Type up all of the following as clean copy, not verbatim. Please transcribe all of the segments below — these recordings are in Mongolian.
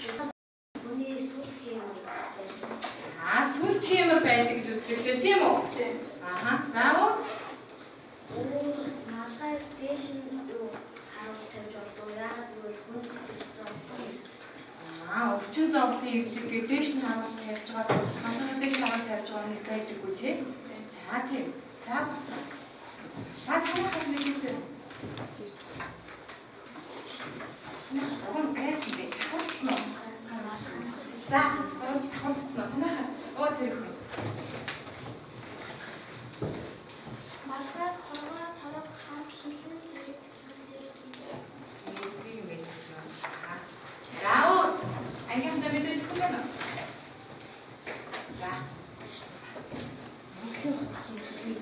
Сүл тиймэр байдаг гэж үздэг чинь тийм үү? Ааха. За уу? Малгай дээш нь харуулж тавьж болов. Яагаад гэвэл хүн өвчин зовлон ирдэг дээш нь харуулж тавьж байгаа. Малгай дээш нь харуулж тавьж байгаа нэг байдаггүй тийм. За тийм. За бас. За танахаас мэдээлээ. Гон гайсан бэ? Хоцсон. За, хоцсон. Танахаас тэр. Малгай хоргоо тарах хамтсан зэрэг За уу. Ангиас мэдээлэл өгөх юм. За. малгай хоцсон зэрэг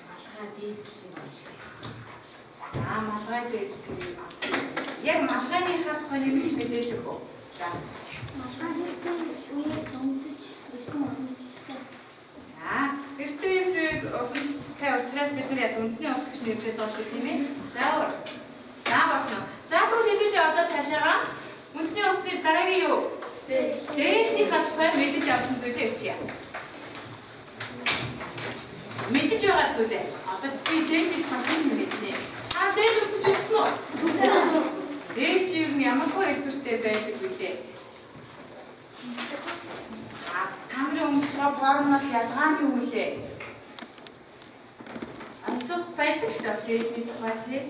малгай дээдсэн гэж. За, малгай дээдсэн. Яг малгайныхаа тухай нэмж мэдээлэл өгөө. За. Малгайтай үеэс өмсөж ирсэн хүмүүстэй. За, эртээс уламжлалтай учраас бид нар яс үндэсний өвс гэж нэрлэж байгаа тийм ээ. За өөр. За босно. За бүр хэдүүлээ одоо цаашаага үндэсний өвсний дараагийн юу? Дээдний тухай мэдэж авсан зүйлээ өчье. Мэдэж байгаа зүйлээ. Одоо би дээдний тухай мэднэ. Дээд өвсөж үзсэн үү? Үзсэн. Дээд чи юу ямар хэлбэртэй байдаг вүлээ? Камерын өмсөж байгаа формоос ялгаа нь юу вэ? Асуух байдаг шүү дээ бас дээдний тухай тийм.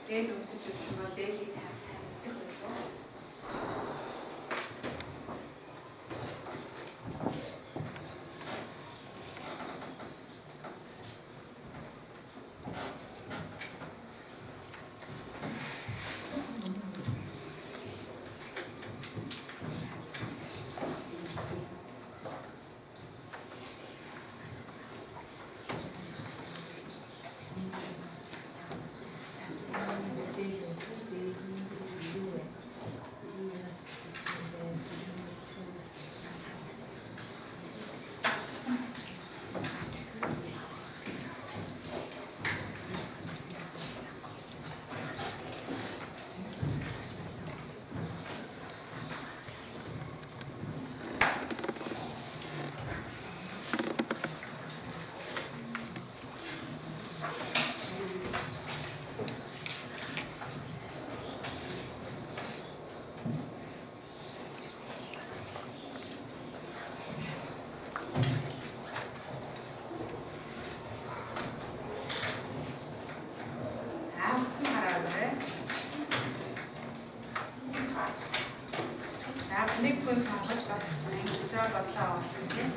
Дээд өмсөж үзсэн бол дээдийг харж санагддаг байсан. Нэг хүн сонгож бас ангицаа бодлоо авсан тийм.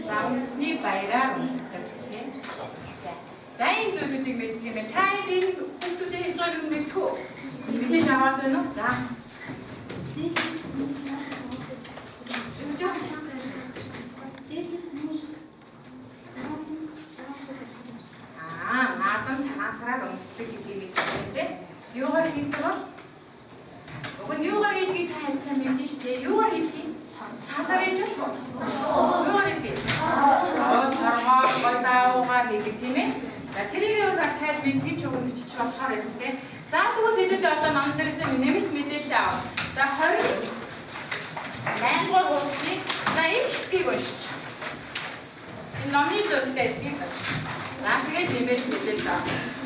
За үндэсний баяраар өмсдөг тийм. За энэ зүйлүүдийг мэддэг юм байна. Та энэ хүмүүстэй хэлж байгааг мэдэх үү? Мэдээж аваад байна уу? За. Наадам цагаансараар өмсдөг гэдгийг мэддэг тийм. Юугаар хийдэг бол? Уг нь юугаар хийдгийг та сайн мэднэ шүү дээ. Юугаар хийдгийг? Цаасаар хийж болох уу? Юугаар хийдэг? Торгоор голдаугаар хийдэг тийм ээ. За тэрийг юу таад мэдгийг ч уг нь бичиж болохоор байсан тийм. За тэгвэл хэдүүлээ одоо ном дээрээс нэмэлт мэдээлэл авах. За 20 Монгол улсны за энэ хэсгийг уншиж. Энэ номны зөвлөлтэй хэсгийг. За тэгээд нэмэлт мэдээлэл авах.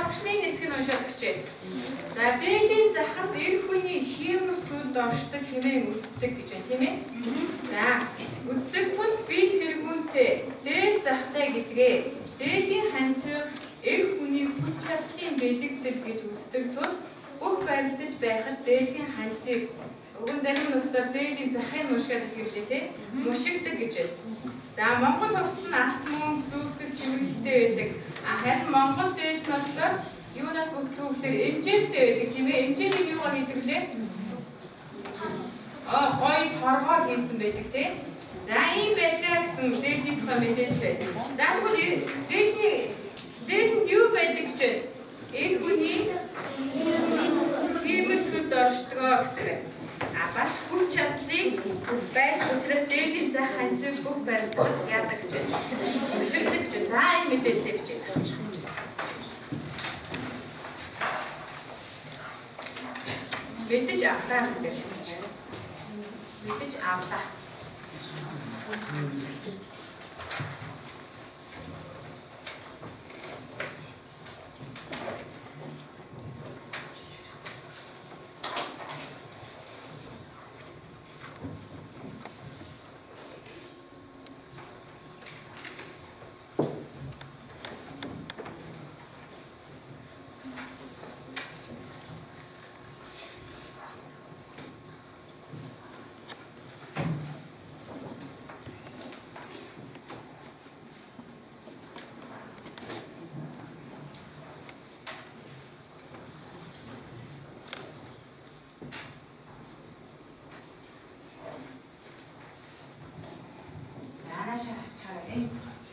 Багшны хэсгийг уншаад өгчээ. За дээлийн захад эр хүний хиймэр сүлд оршдог хэмээн үздэг гэж байна, тийм ээ? За үздэг тул бид хэрэгүнтэй дээл захтай гэдгээ дээлийн ханцуу эр хүний хүч чадлын бэлэгдэл гэж үздэг тул бүх барилдаж байхад дээлийн ханцыг уг зарим нөхдөд дээлийн захын мушгаад хэлдэг тийм мушигдаг гэж байна. За Монгол хувцас нь алт мөнгө зүүсгэл чимэглэлтэй байдаг. Харин Монгол дээлд болохоор юунаас бүгдүүгээр энжээртэй байдаг тийм ээ. Энжээрийг юугаар хийдэг лээ? Гоё торгоор хийсэн байдаг тийм. За ийм байлаа гэсэн дээлийн тухай мэдээлэл байдаг. За тэгвэл дээлд юу байдаг гэж байна? Эр хүний хиймэр сүлд оршдгоо гэсэн байна. Бас хүч чадлыг байх учраас дээлийн зах ханцыг бүх барилдаж яадаг гэж байна. Өшөглөг гэж байна. За энэ мэдээлэл гэж байна. Мэдээж авлаа гэдэг. Мэдээж авлаа.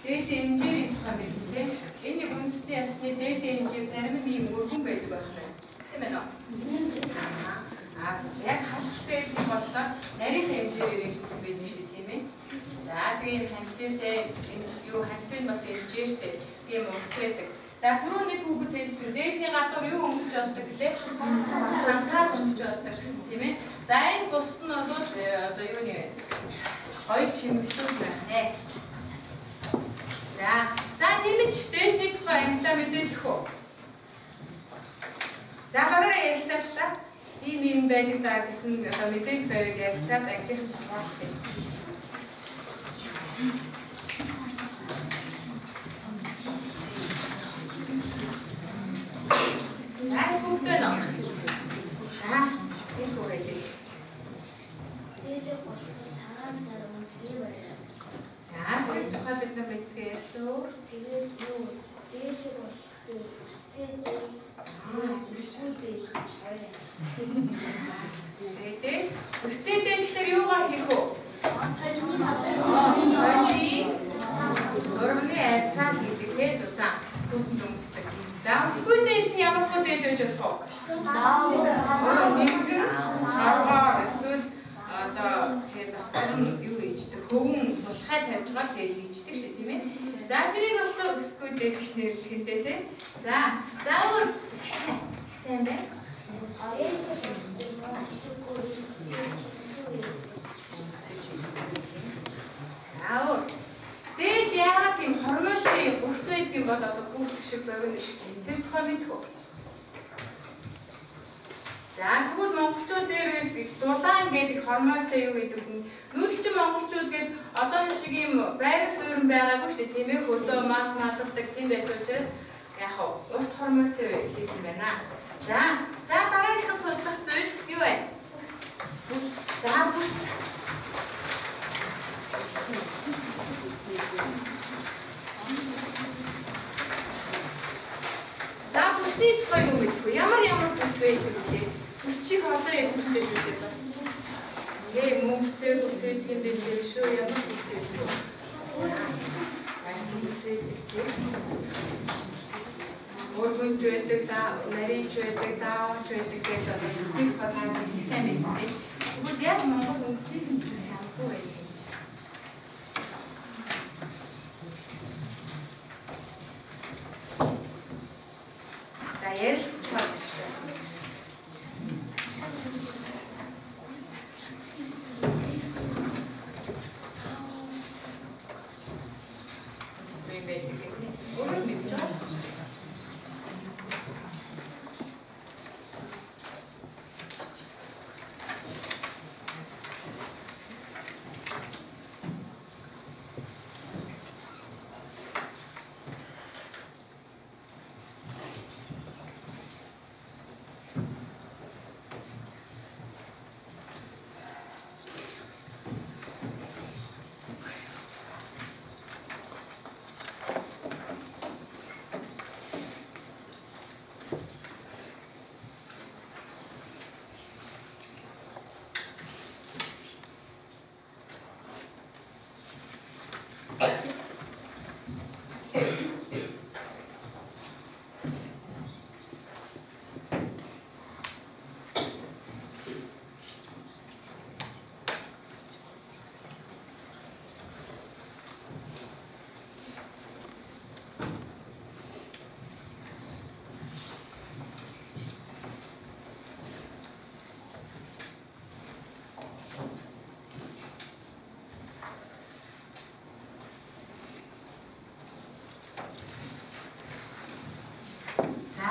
Дээлийн хэмжээний тухай мэдээ. Энийг үндэсний ясны дээлийн хэмжээ зарим нь ийм өргөн байдаг байна. Тийм ээ нөө. Яг хашигтай юм боллоо нарийн хэмжээгээр хэлсэн байдаг шүү тийм ээ. За тэгээд хэмжээтэй юу хэмжээ нь бас хэмжээтэй тийм уулздаг. За түрүүний бүгд хэлсэн дээлийн гадуур юу өмсөж болдог гэлээ? Хантаас өмсөж болдог гэсэн тийм ээ. За энэ бусд нь бол одоо юу нэ? Хоёр чимэглэл байна. За нэмж дээдний тухай ангилаа мэдээлэх үү? За багаараа ярилцаад та ийм байдаг даа гэсэн одоо мэдээлэл байрыг ярилцаад ангилах болсон. бүгдээ нөө. За энэ хүрээлээ. За энэ тухай бид нар мэдгээ ясуур. Тэгээд юу дээлэг болтой үстэй тэгээд үстэй дээлээр юугаар хийх вэ? Урмны айсаа хийдэг гэж үзэн бүгд өмсдөг. За үсгүй дээл нь ямар хөө гэж байж болох уу? Нэгэн аргаар эсвэл одоо тэгээд юу ичдэг хөвөн сулхай тавьж байгаа тэгээд ичдэг шүү тийм ээ. За тэрийг болохоор өсгөө дээр гэж нэрлэх юм дээ тий. За өөр сайн байна. Аав. Тэгэл яагаад юм хормойтой бүрт байдаг юм бол одоо бүрт шиг богино шиг тэр тухай мэдхүү. За тэгвэл монголчууд дээрээс их дулаан гэдэг хормойтой юу гэдэг нь нүүдэлчин монголчууд гээд одоо нэг шиг юм байрас суурин байгаагүй шүү дээ тийм ээ хөдөө мал малдаг тийм байсан учраас яг урт хормойтой хийсэн байна. За дараагийнхаа судлах зүйл юу вэ? За бүс. За бүсний тухай юу гэдэггүй? Ямар бүс вэ гэвэл бүс чи хоолой явуулдаг шүү дээ бас. Ингээ мөнгөтэй бүс гэдэг юм дээр шүү ямар бүс вэ? Айсан бүс гэдэг. Өргөнч байдаг, нарийнч байдаг, даавч байдаг гэдэг одоо бүсний тухай сайн мэдээ. Тэгвэл яг Монгол үндэсний бүс ямархуу байсан? За ярилцж байна.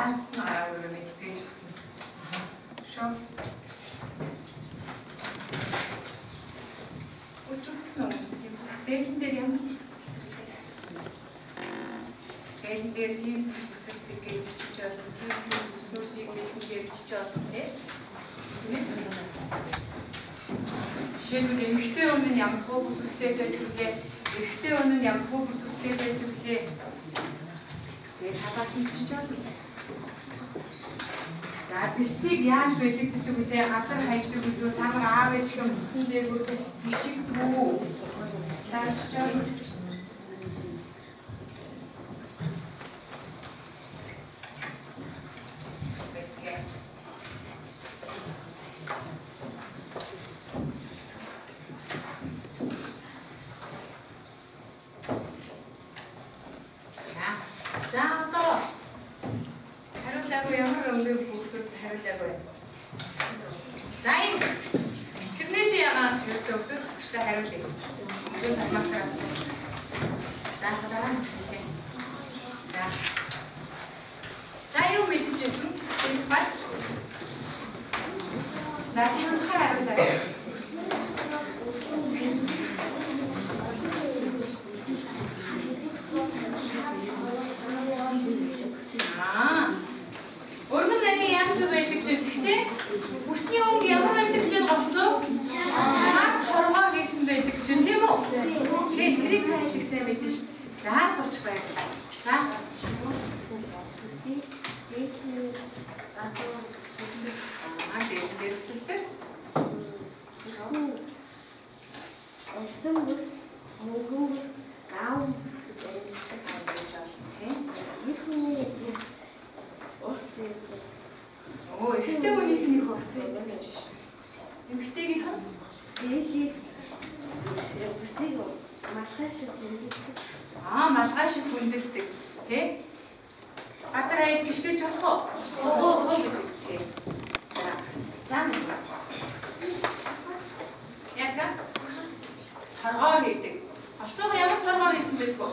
Аасын араар мэддэг шоо. Үсвэцэн үндэсний бүс. Дээлэн дээр ямар бүс? Дээлэн дээр тийм бүсэг гэж чиж байгаа. Тийм бүснүүдийг ингэж чиж байгаа тийм. Жишээлбэл эмэгтэй өмнө нь ямар хөө бүс үстэй байдаг вэ? Эрэгтэй өмнө нь ямар хөө бүс үстэй байдаг вэ? Тэгээд хадаас нь чиж байгаа. За бисийг яаж бэлэгддэг вэ? Газар хайдаг үү? Та нар аав ээжийн бүсний дээр бишигдэг үү? Тааж чад. Оо, ихтэй хүнийх нэг хөвтэй гэж шээ. Эмэгтэйгийнх нь ээлийг үсийг малгай шиг хүндэлдэг. Малгай шиг хүндэлдэг. Тэ? Газар хаяад гიშгэж болох уу? Оо гэж хэлдэг. За нэг. Яг таргаар хийдэг. Олцоогоо ямар таргаар хийсэн бэ гоо?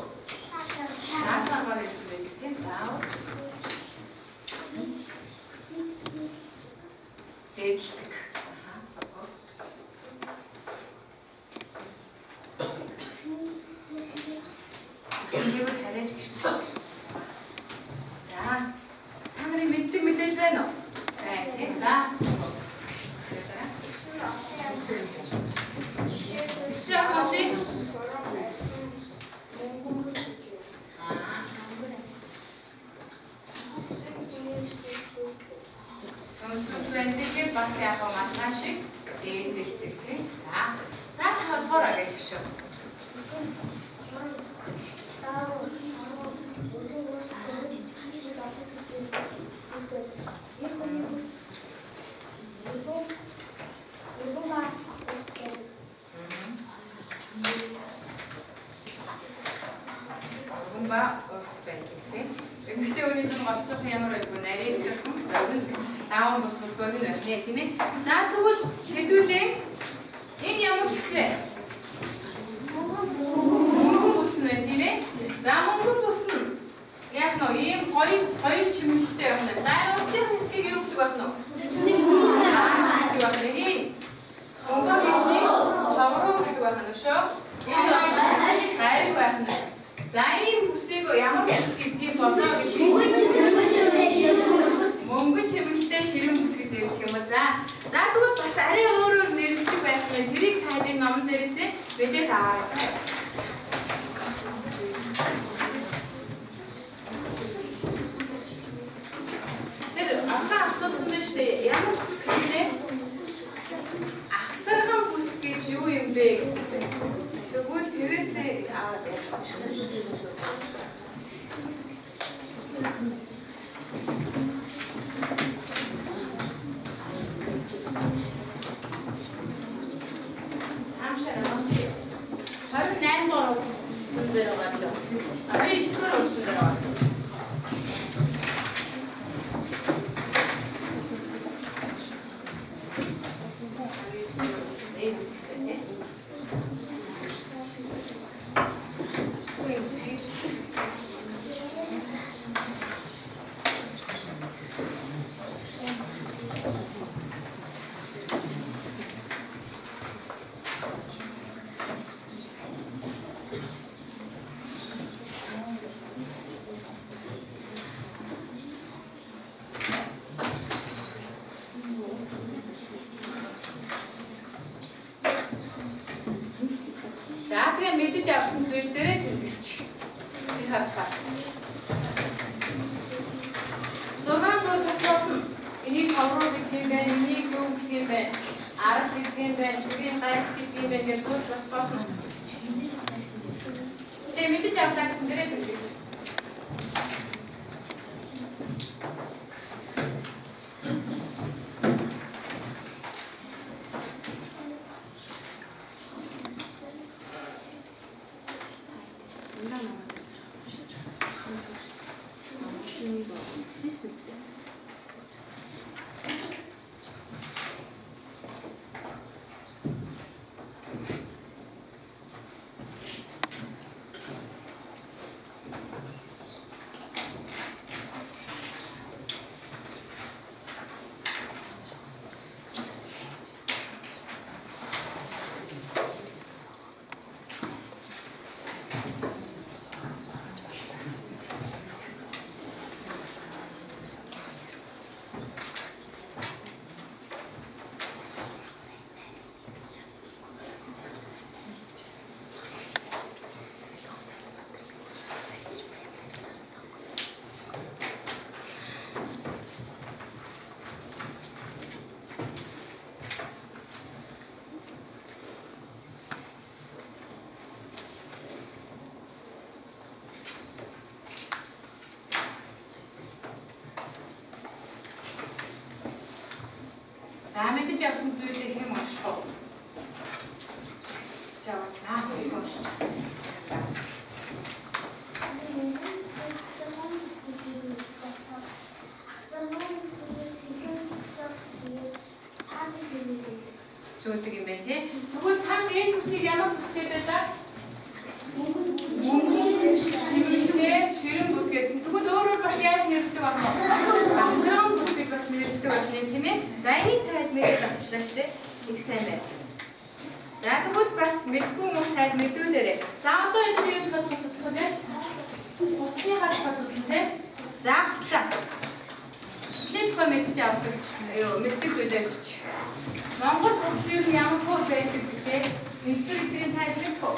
Таргаар хийсэн байдаг тийм таа. Ээлдэг. Үсгээр хараач гიშгэж. За. Та нарын мэддэг мэдээж байна уу? Тийм. За. Сүнслэнтэйг бас яг малгай шиг ээлдэг тийм. За тавдугаар гэж шүү. Эмэгтэй хүний голцох ямар байггүй нарийнх нь богино даун бус богино байна тийм ээ. За тэгвэл хэдүүлээ энэ ямар бүс вэ? Мөнгөн бүс нэ тийм ээ. За мөнгөн бүс нь яг нөө ийм хоёр чимэлтэй байна. За урдын хэсгийг юу гэдэг байна вэ? Мөнгөн бүсний тавруу гэдэг байна шүү. Энэ хайр байна. За ийм бүсийг ямар бүс гэдгийг бодоо гэж мөнгөн чимэлтэй ширэн бүс гэдэг юм уу. За тэгвэл бас арай өөрөөр нэрлэдэг байх нь тэрийг таны номон дээрээсээ мэдээд аваа. Тэр анхаа асуусан байна шүү дээ. Ямар бүс гэсэн бэ? Агсарган бүс гэж юу юм бэ гэсэн бэ? Тэгвэл тэрээсээ аваад явах шүү. Мэдэж авсан зүйл дээрээ тэмдэглэж. Би харахаа. 600 туслах энийг хавруу гэх юм байна, энийг юу гэх юм байна, арга гэх юм байна, түрийн гайх гэх юм байна гэж сууж бас болно. Тэгээ мэдэж авлаа гэсэн дээрээ тэмдэглэж. За мэдэж явсан зүйлээ хэн унших вэ? Чаваа за хэн унших? Чөөдөг юм байна тий. Тэгвэл та энэ бүсийг ямар бүс гэдэг вэ? Мөнгөтэй ширэн бүс гэсэн. Тэгвэл өөрөөр бас яаж нэрлэдэг вэ? Асран бүс гэж бас нэрлэдэг байна тийм ээ. За энийг таад мэдээд авчлаа шүү дээ. Их сайн байна. За тэгвэл бас мэдгүй юм таад мэдүүлээрэй. За одоо энэ юу гэж бодох вэ? Утны хадгалж үтэнтэй. За батлаа. Эхлээд тухай мэдж авдаг. Юу мэддэг зүйлээ авчиж. Монгол бүхэл нь ямар хөө байдаг гэхээ интернетийн тайлбар хөө.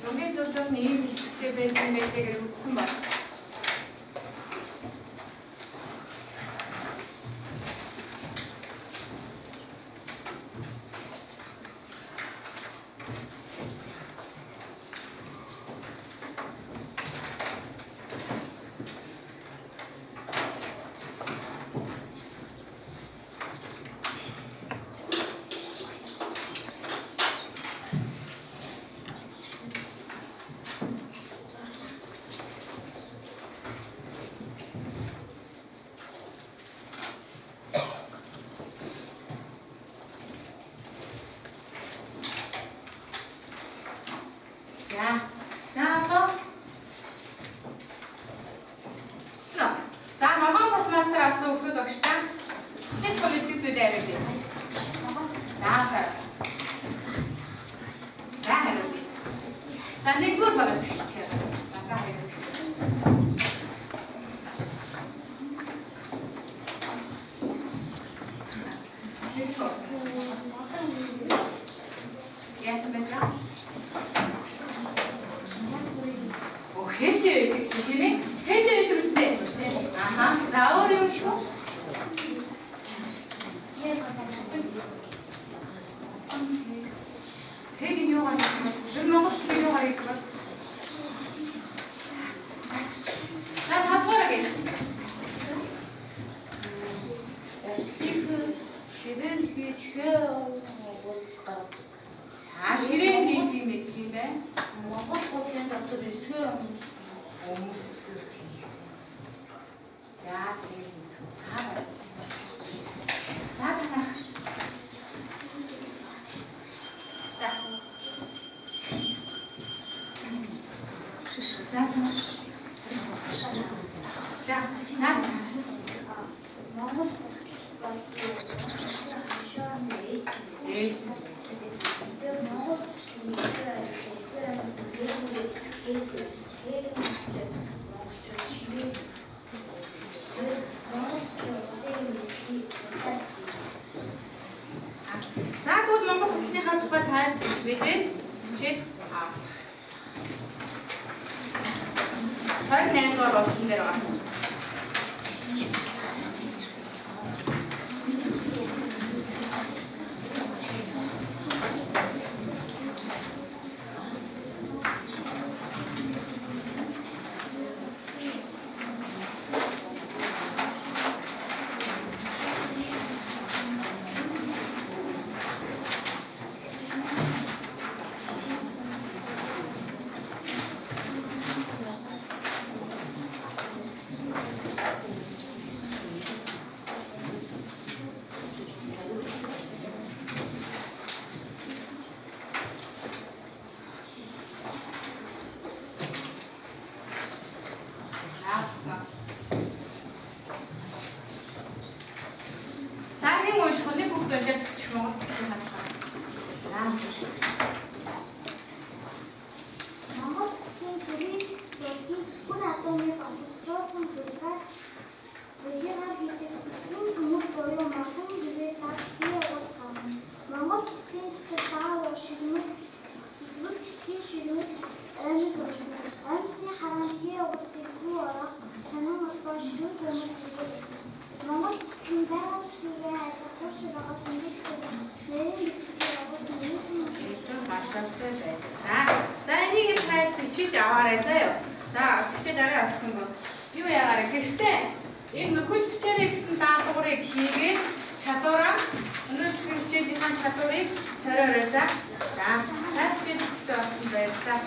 Зургийн зургийн ийм хэлбэртэй байдаг юм байлээ гэж үзсэн баг. За одоо за хамаан болмастер авсан хүмүүс багштай нэг политик зүйл яриад байна. За хариу. За нэгдүгээр багаас эхэлчихье. За хариу. Яс мэдээ. Хэдэ гэдэг тийм ээ? Хэдэ гэдэг үстэй. Аха. За өөр юм шүү. Хэд юм юу гарах вэ? Монгол хэд юу гарах вэ? За тавхаараа гэх. Ширэн бичгээ гарах. За ширэн гэдэг юм байна. Монгол хотын дотор эсвэ хүмүүс хийсэн. За тийм. Цаавар. Цаавар. За тэгвэл Монгол хэлнийхээ тухай тань мэдээд хичээл аа. 28 дугаар болсон дээр байгаа. хилж аваарай заяа. За өчигчээ дараа авсан гоо. Юу яагаад гэжтэй энэ нөхөж бичээрэй гэсэн даалгаврыг хийгээд чадвараа өнөөдрийн хичээлийн чадварыг сориорой за. За хичээлдээ авсан баярлалаа.